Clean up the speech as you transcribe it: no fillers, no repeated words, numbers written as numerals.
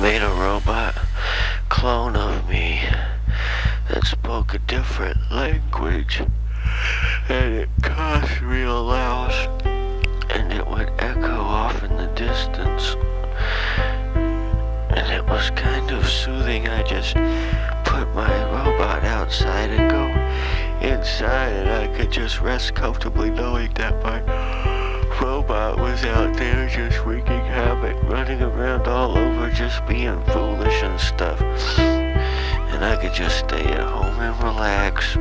made a robot clone of me that spoke a different language, and it cost real loud, and it would echo off in the distance, and it was kind of soothing. I just put my robot outside and go inside, and I could just rest comfortably knowing that my robot was out there just wreaking havoc, running around all over, just being foolish and stuff. And I could just stay at home and relax.